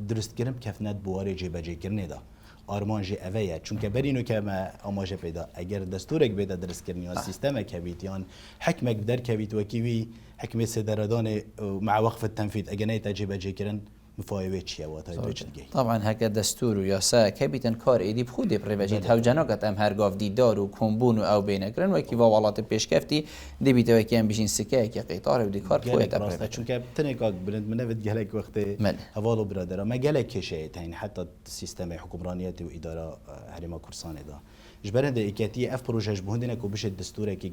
[SPEAKER 2] درست کرم کفنت بواره جبجه کرنه دا آرمانجی اویه چون که برینو که ما آماجه پیدا اگر دستورک بیدا درست کرنی یا سیستم کبیت یا حکمک در کبیت و کیوی حکم سدردان مع وقف التنفيذ اجنيت اجيب اجي كرن مفاوضه چیه واتای بچدگی
[SPEAKER 1] طبعا هک دستور و یاسا کبیتن کار ایدی بخود پروژیت هاو جناقت ام هر گاف دیدار و کمبون و او بینکرن و کی والات پیشکفتی دی بیت و کی ام بشین سکه کی قطار و دی کار کویت
[SPEAKER 2] راست چون که تنیکاک بلند منفد گلک وقت حوالو برادر ما گلک کشه تاین حتی سیستم حکمرانیت و اداره هریما کورسانه دا جبرنده اکتی اف پروژه بهندنه کو بشه دستور کی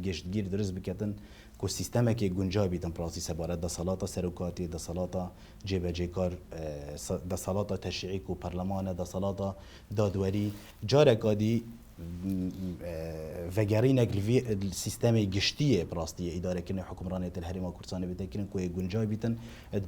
[SPEAKER 2] گشتگیر درست بکتن کو سیستم که گنجا بیتن پراسی سبارت دا صلاتا سروکاتی دا صلاتا جبجه کار دا صلاتا تشریعی کو پارلمان دا صلاتا دادوری جارکادی وگرین اگلوی سیستم گشتیه پراستی اداره کنه حکمرانیت الهریما کورسانه بیتن کنه کوی گنجای بیتن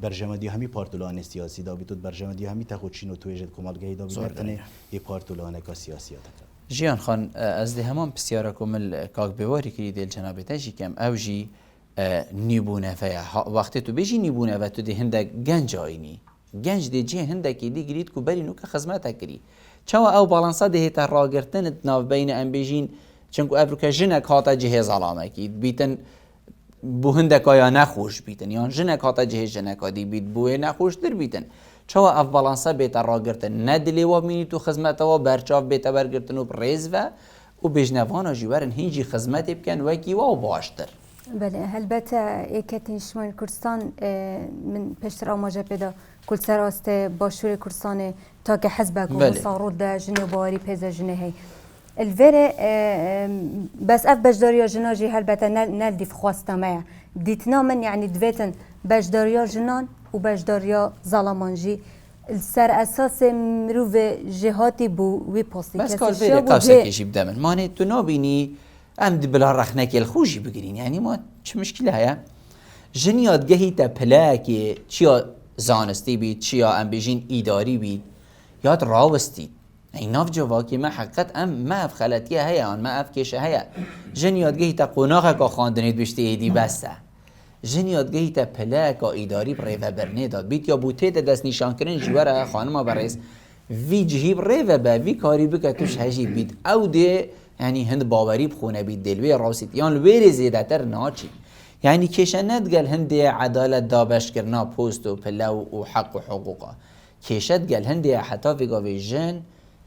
[SPEAKER 2] برجمدی همی پارتولان سیاسی دا بیتود برجمدی همی تخوچین و تویجد کمالگاهی دا بیتن یه پارتولان کا سیاسی تا
[SPEAKER 1] جیان خان از ده همان بسیار کامل کاغ بواری که دل جناب تاجی کم اوجی نیبونه فیا وقتی تو بیشی نیبونه و تو ده هنده گنج آینی گنج ده جه هنده که دی گرید کو بری نو که خدمت کری چوا او بالانسا ده تا راگرتن ناو بین ام بیجین چونکو افریقا جنک هاتا جهاز علامه کی بیتن بو هنده کایا نخوش بیتن یان جنک هاتا جهاز جنک دی بیت بو نخوش در بیتن چوا اف بالانسا بیت راگرتن ندلی و مینی تو خدمت و برچاف بیت برگرتن و پریز و بجنوان جوارن هنجی خدمت بکن و کی و باشتر
[SPEAKER 3] بله البته ایکتی شمال کردستان من پشتر آماجه پیدا کل سراست باشور کردستان تا که حزب کن صارود ده جنه باری پیزا جنه هی الوره بس اف بجداریا جناجی البته نل دیف خواسته ما دیتنا من یعنی دویتن بجداریا جنان و بجداریا ظالمانجی سر اساس مروف جهاتی بو وی پاستی
[SPEAKER 1] بس کار ویره قوسه کشیب دمن مانه تو نابینی ام دی بلا رخنکی الخوشی بگیرین یعنی ما چه مشکله هیا جن یادگهی تا پلاکی چیا زانستی بید چیا ام بیجین ایداری بید یاد راوستید این ناف جواکی ما حقیقت ام ما اف خلطیه هیا ما اف کشه هیا جن یادگهی تا قناقه که خواندنید بشتی ایدی بسته جن یادگهی تا پلاک ایداری بریوه برنه داد بیت یا بوته تا دست نیشان کرن جواره خانما برایست وی جهیب ریوه با وی کاری بکه توش هجی بید او ده یعنی هند باوری بخونه بید دلوی راوستید یان لویر زیده تر ناچی یعنی کشه ندگل هندی عدالت دابش کرنا پوست و پلو و حق و حقوقا کشه دگل هندی حتی ویگاوی جن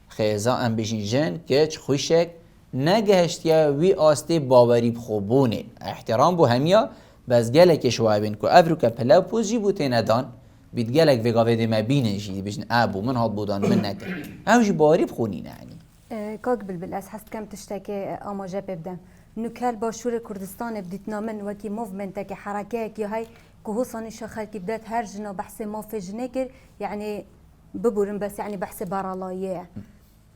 [SPEAKER 1] خیزا ام بیشین جن که خوشک نگهشتیا وی آسته باوری بخوبونه احترام بو همیا بس گلک شوابین کو افرو که پلو پوز جی بوته ندان بید گلک ویگاوی دی مبینه جی بیشن ابو من هاد بودان من نکن او جی باوری بخونین یعنی
[SPEAKER 3] کاک بلبل از هست کم تشتکه آماجه ببدم نکال باشور کردستان بدیت نامن وکی موفمنت که حرکه که های که حسانی شخص که بدات هر جنا بحث ما في جنکر يعني ببورن بس يعني بحث برالایه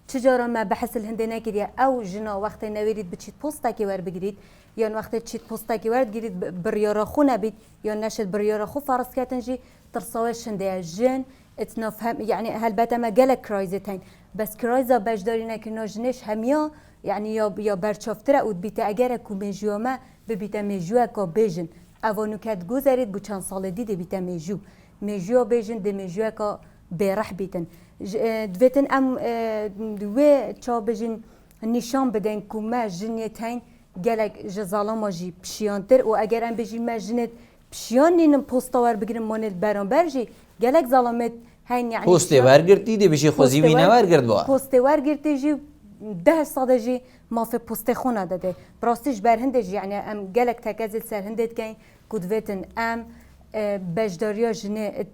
[SPEAKER 3] چجارا ما بحث الهندی نکریا او جنا وقت نویرید بچیت پستا که ور بگیرید یا وقت چیت پستا که ورد گیرید بریارا خو نبید یا نشد بریارا خو فرض کتنجی ترساوش هندی جن اتنافهم يعني هالبتا ما قالك كرايزتين بس كرايزا باش داري نكنا جنش هميا يعني يا برچافتره او بیت اگر کو مجو ما ببیت مجو کا بیجن اوانو کد گذرید بو چند سال دیده بیت مجو بیجن ده مجو کا برح بیتن دویتن ام دوی چا بیجن نشان بدن کو ما جنیتین گلک جزالا جی پشیانتر و اگر ام بیجن ما جنت پشیان نینم پستا ور بگیرم مانل برانبر جی گلک ظالمت هین یعنی
[SPEAKER 1] پست ورگرتی ده بشی خوزی وی نورگرد با
[SPEAKER 3] پست ورگرتی جی 10 صدجی ما في پست خونه داده براستش بر هندج يعني ام گلک تکازل سر هندت کن کدوتن ام بجداریا جنه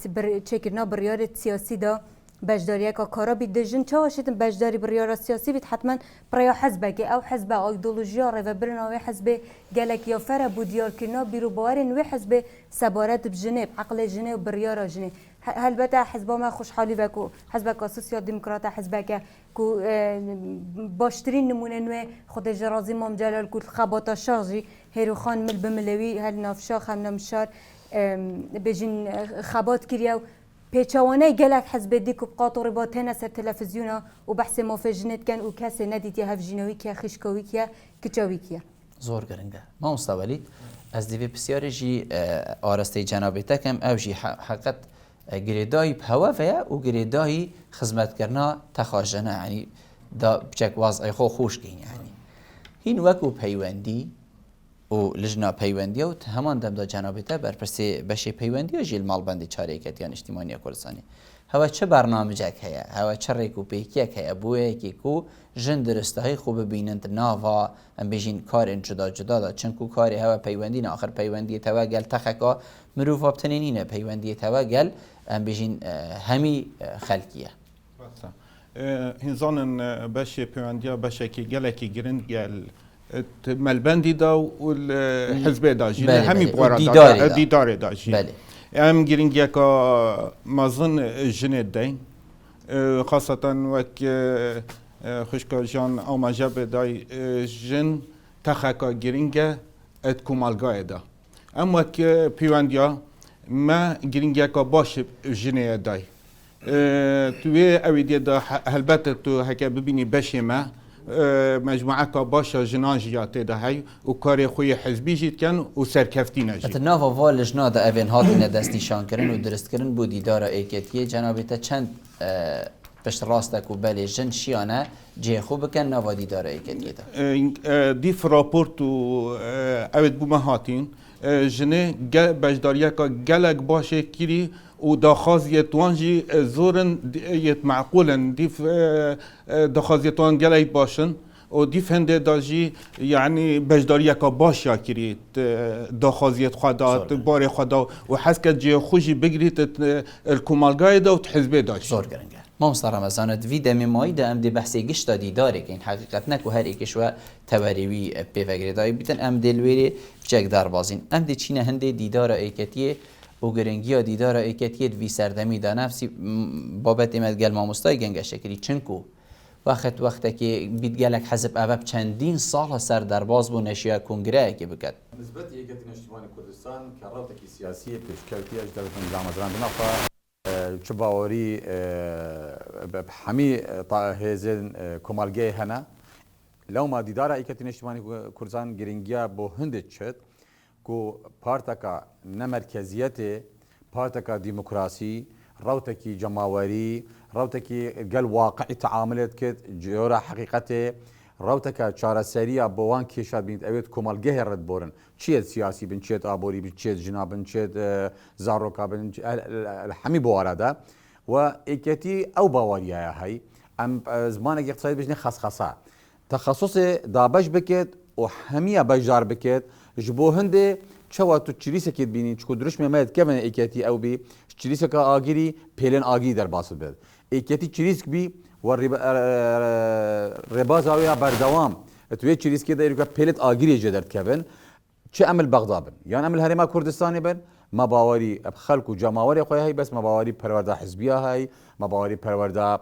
[SPEAKER 3] چکرنا بریار سیاسی دا بجداریا کا کارا بید جن چه واشتن بجداری بریار سیاسی بید حتما برای حزب که او حزب ایدئولوژیا رو برنا و حزب گلک یا فر بودیار کنا بیرو باورن و حزب سبارت بجنه عقل جنه و بریار جنه هلبته حزب ما خوشحالی و کو حزب کا سوسیال دموکرات حزب که کو باشترین نمونه نوع خود جرازی مام جلال کو خباتا شارجی هیرو خان مل بملوی هل نافشا خم نمشار بجین خبات کریو پیچوانه گلک حزب دی کو قاطر باتن سر تلویزیونا و بحث مافجنت کن و کس ندید هف جنوی که خشکوی که کچوی که
[SPEAKER 1] زور گرنگه ما مستولی از دیوی بسیاری جی آرسته جنابیت کم او جی حقیقت گریدای بهوافه و گریدای خدمت کرنا تخاجنه یعنی دا بچک وضعی خو خوش کین یعنی هین وکو پیوندی و لجنا پیوندی و همان دم دا جنابیت برپرسی بشه پیوندی جیل مالبندی چاره کتیان اجتماعی کردستانی هوا چه برنامجک هیا هوا چه ریکو پیکیک هیا بوه کی کو جن درسته خوب ببینند ناوا ام بجین کار جدا جدا دا چنکو کاری هوا پیوندی نه آخر پیوندی توا گل تخکا مروف ابتنینینه پیوندی توا گل ام بجین همی خلقیه
[SPEAKER 4] هنزانن باشه پیوندیا باشه که گلکی گرند گل ملبندی دا و حزب دا جی همی بوارا دا دیدار دا جی ام گرینگیا کا مازن جنید دین خاصتا وک خوشکا جان آماجه بدای جن تخکا گرینگه ات کمالگاه دا ام وک پیوندیا ما گرینگیا کا باش جنه دای توی اویدی دا البته تو هکا ببینی بشه ما مجموعه کا باشه جناجیات ده هی و کار خوی حزبی جیت کن و سرکفتی نجی.
[SPEAKER 1] اتناف والش ناده اوین هاتی ندست نشان کرن و درست کرن بودی داره ایکتیه جنابیت چند پشت راستک و بله جن شیانه جه خوب بکن نوادی داره ایکتیه ده.
[SPEAKER 4] دیف راپورت و اوید بومه هاتین جنه بجداریه که گلک باشه کری و داخازیتوان جی زورن یت معقولن دیف داخازیتوان گلای باشن و دیف هنده داجی یعنی بجداریه که باشه کری داخازیت خدا بار خدا و حس که جی خوشی بگیرید الکمالگاه دا و تحزبه داشت.
[SPEAKER 1] زور گرنگه. ما مستر رمضانت وی دمی مایی ده ام دی بحثی گشتا دیداره که این حقیقت نکو هر ایکش و تبریوی پیفگری دایی بیتن ام دلویری بچک در بازین ام دی چینه هنده دیداره ایکتیه و گرنگی دیدار ایکتیت وی سردمی دا نفسی بابت امد گل ماموستای گنگ شکری چنکو وقتی بید گلک حزب اوب چندین سال سر درباز بو نشیا کنگره که بکد
[SPEAKER 5] نسبت یکتی نشتیمانی کردستان که روتکی سیاسی پیشکوتی اجداد نظام ازران بنافع چه باوری همی هزین کمالگه هنه لو ما دیدار یکتی نشتیمانی کردستان گرینگیا بو هندت شد کو پارتکا نمرکزیت پارتکا ديمقراسی روتکی جماوری روتکی گل واقعی تعاملات کد جورا حقیقته روتکا چاره سریع بوان کشاد بینت اوید کمالگه رد بورن چیت سیاسی بن چیت آبوری بن چیت جناب بن چیت زاروکا بن الحمی بوارده و اکتی او باوریا هاي ام زمانك اقتصادي بجني خصخصه تخصص دابش بكت و هميه بجار بكت جبو هندي چوا تو چریسه که بینی چکو درش میمد که من ایکتی او بی چریسه که آگیری پیلن آگی در باصل بید ایکتی چریس بی و رباز آویا بردوام توی چریس که دایرو که پیلت آگیری جدرد کبن چه عمل بغداد بن یعنی عمل هرما کردستانی بن ما باوری خلق و جماوری خواه هی بس ما باوری پرورده حزبیه هی ما باوری پرورده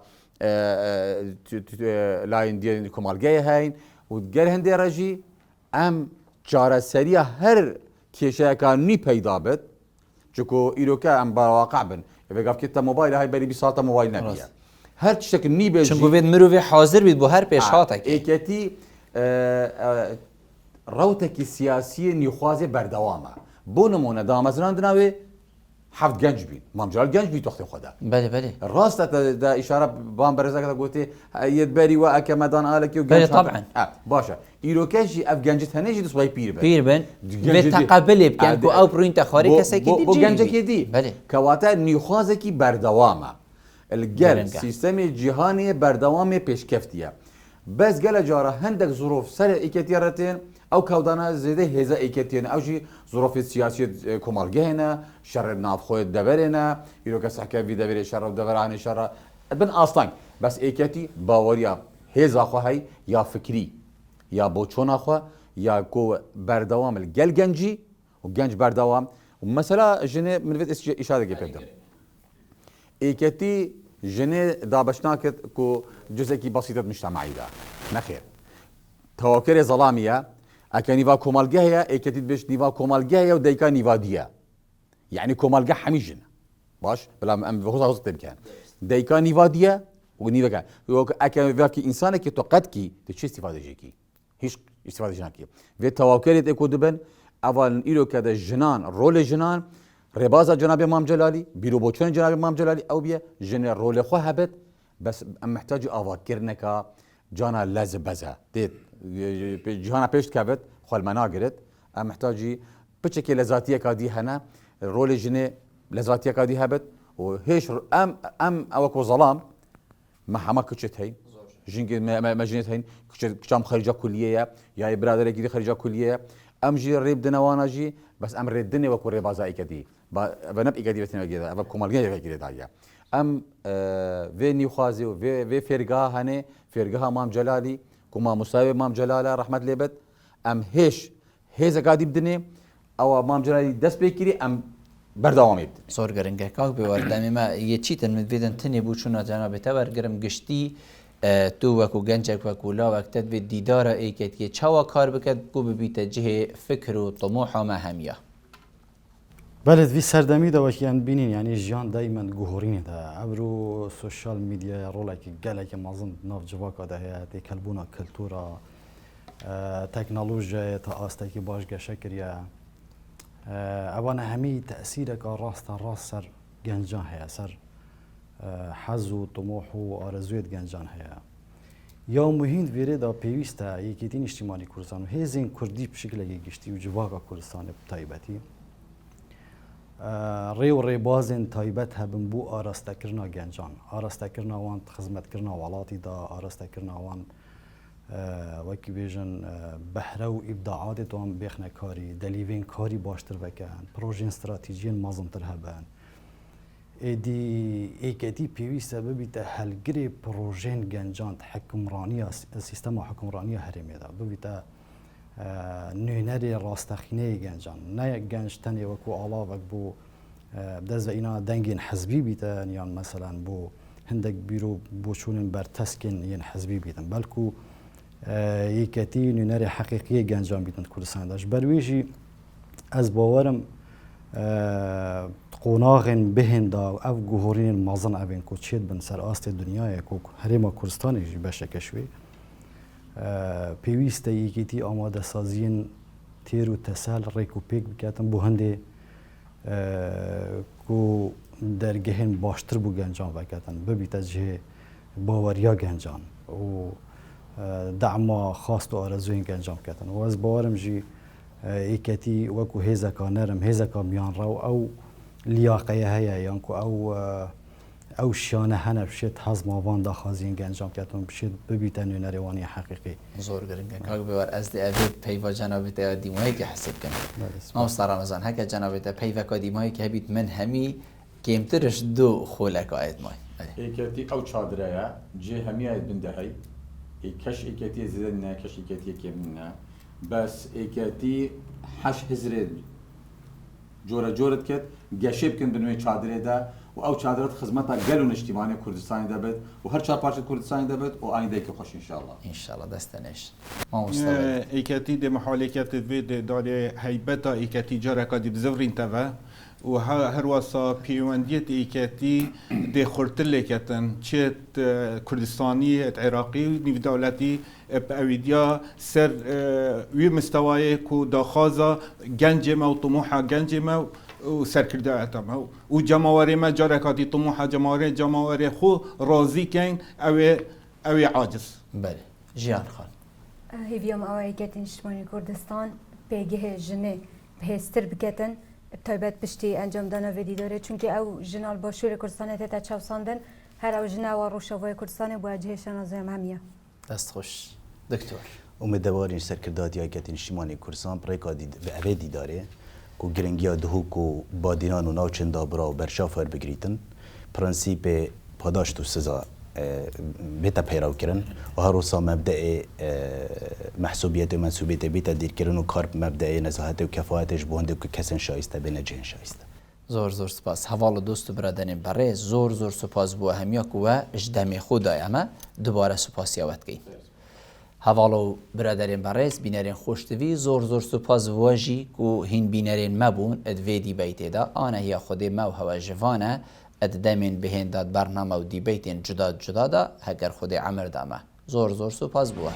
[SPEAKER 5] لاین دی کمالگه هین و گر هنده رجی ام چاره سریع هر کیشه کانی پیدا بد چکو ایروکه ام واقع بن بگم که تا موبایل های بری 20 تا موبایل نبیه هر چیزی که نی بجی
[SPEAKER 1] چون گوید مروی حاضر بید بو هر پیش هاتک
[SPEAKER 5] ایکتی روتکی سیاسی نیخوازه بردوامه بو نمونه دامزران دناوی حفت گنج بید مامجال گنج بید وقت خدا
[SPEAKER 1] بله
[SPEAKER 5] راست دا اشاره بام برزا کده گوتی یدبری و اکمدان آلکی و گنج
[SPEAKER 1] بله طبعا
[SPEAKER 5] باشه ایروکشی اف گنج تنجی دست بای پیر
[SPEAKER 1] بن به تقبل بکن کو او پروین تخاری کسی که دی
[SPEAKER 5] بو گنج کی دی
[SPEAKER 1] بله
[SPEAKER 5] کواتا نیخوازه کی بردوامه الگل سیستم جهانی بردوام پیشکفتیه بس گل جاره هندک ظروف سر ایکتیارتین او کودانا زیده هزا ایکتین او جی ظروف سیاسی کمالگه نه شر ناف خوی دبر نه یرو کس حکا وی دبر شر دبر عن شر بن اصلا بس ایکتی باوریا هزا خو هی یا فکری یا بوچونا خو یا کو بردوام الگل گنجی و گنج بردوام مثلا جنه من فيت اشاره گپدم ایکتی جنه دابشناکت کو جزء بسيطه مجتمعي ده نخير توكر ظلاميه اكا نيفا كومالجه هي اكتيد بيش نيفا كومالجه هي وديكا نيفا ديا يعني كومالجه حميجن باش بلا ام بخصوص تمكان ديكا نيفا ديا ونيفا كان اكا فاكي انسان كي توقت كي تشي استفاده جيكي هيش استفاده جناكي في توكر اكو دبن اول ايرو كذا جنان رول جنان رباز جناب امام جلالي بيرو بوچون جناب امام جلالي او بيا جن رول خو هبت بس محتاج افكرنك جانا لازم بزا ديت جهانا پیشت کبت خال مناگرت ام محتاجی بچه لذاتیه کادی هنه رول جنه لذاتیه کادی هبت و هیچ ام اوکو ظلام ما همه کچت هی جنگ مجنیت هین کچام خارجه کلیه یا برادر کی خارجه کلیه ام جی ریب دنوانا جی بس ام ردنی وکو ربازای کدی با نب ایکدی بتنه گیدا اب کومالگی وکیل دایا ام و نیخوازی و فرگاه هنه فرگاه امام جلالی كما مساوي امام جلاله رحمه الله بد ام هيز قاعد يبدني او امام جلاله دس بكري ام بردوام يبدني
[SPEAKER 1] صور گرنگه کاک بوردم ما یه چیتن مدویدن تنی بوچونا جناب تبر گرم گشتی تو وکو گنجک وکو لا وقتت به دیدار ایکت که چوا کار بکد بو ببیت جه فکر و طموح و مهمیه
[SPEAKER 6] بله في سردمي ده وكيان بينين يعني جيان دائما جوهرين ده عبرو سوشيال ميديا رولك قالك ما ظن ناف جواكا ده هي تكلبونا كلتورا تكنولوجيا تاستكي باش شكر يا اوانا همي تاثيرك راست راس سر جنجان هي سر حظ و طموح و آرزويت جنجان هي يوم هند فيريدا بيوستا يكيتين اجتماعي كردستان هيزين كردي بشكل جشتي وجواكا كردستان بتايبتي ری و ریبازن تایبت هبن بو آراسته کرنا گنجان آراسته کرنا وان خدمت کرنا ولاتی دا آراسته کرنا وان وکی بیژن بهره و ابداعات وان بخنه کاری دلیوین کاری باشتر بکن پروژه استراتژی مازنتر هبن ایدی ایکتی پیوسته ببیت هلگری پروژه گنجان حکمرانی سیستم حکمرانی هرمی دا ببیت نوینری راستخینه گنجان نه گنج تنی وکو آلا وک بو دز اینا دنگین حزبی بیتن یا مثلا بو هندك بيرو بوشون بر تسكن ين حزبي بيتن بلكو يكتي نوناري حقيقية جانجام بيتن كردستان داش برويجي از باورم قوناغن بهن دا او جوهرين المازن ابن کو چید بن سر آست دنیا کو هرما کردستان جی باشه کشوی پیوست یکیتی آماده سازین تیر و تسال ریکو پیک بکاتن بو هنده کو درگهن باشتر بو گنجان بکاتن ببیت جه باوریا گنجان و دعما خاص و آرزوین گنجان بکاتن و از باورم جی ایکتی وکو هزکا نرم هزکا میان رو او لیاقه هیا یانکو او شانه هنه بشید حزم آوان دا خازین گنجام کتون بشید ببیتن نریوانی حقیقی
[SPEAKER 1] زور گرنگه که ببر از دی اوید پیوا جنابت دیمایی که حسب کنم ما مستر رمضان هکا جنابت پیوا که دیمایی که هبید من همی کمترش دو خولک آید مای
[SPEAKER 5] ایکتی او چادره جه همی آید بنده هی ایکش ایکتی زیده نه کش ایکتی کم نه بس ایکتی حش هزره جورت کت گشیب کن بنوی چادره ده و او چادرات خدمتا گلون اجتماعی کردستان دبد و هر چهار پارچه کردستان دبد و آینده که خوش انشالله
[SPEAKER 1] انشالله دستنش ما مستوى
[SPEAKER 4] ایکتی ده محالیکت وید داره هیبتا ایکتی جاره کدی بزورین توا و هر واسا پیوندیت ایکتی ده خورتله کتن چه کردستانی عراقی نیو دولتی باویدیا سر وی مستوای کو داخازا گنج ما و طموحا گنج ما و سرکرده اتم و جماوری ما جارکاتی طموحا جماوری خو راضی کن او عاجز
[SPEAKER 1] بله جیان خان
[SPEAKER 3] هیویم اوایی کتن اجتماعی کردستان پیگه جنه بهستر بکتن تایبت پشتی انجام دانا ویدی داره چونکه او جنال باشور کردستان تا چوساندن هر او جنه و روشوای کردستان بواجهه شنازم همیه
[SPEAKER 1] دست خوش دکتور
[SPEAKER 2] امیدواریم سرکرداتی ایکتی اجتماعی کردستان پریکا اویدی داره کو گرنگیا دهو کو بادینان و ناوچندا برا و برشافر بگریتن پرنسیپ پاداشت و سزا بیتا پیراو کرن و هر روزا مبدأ محسوبیت و منسوبیت بیتا دیر کرن و کار مبدأ نزاهت و کفایتش بونده که کسن شایسته بین جهن شایسته
[SPEAKER 1] زور سپاس حوال دوست و برادرین بره زور سپاس بو همیا کو اجدمی خدای اما دوباره سپاس یاوت گیم حوالو برادرین برز بینرین خوشتوی زور سپاس واجی کو هین بینرین مبون ادویدی بیتی دا آنه یا خودی مو هوا جوانه اد دمین بهین داد برنامه و دی بیتین جدا دا هگر خودی عمر دامه زور سپاس بوه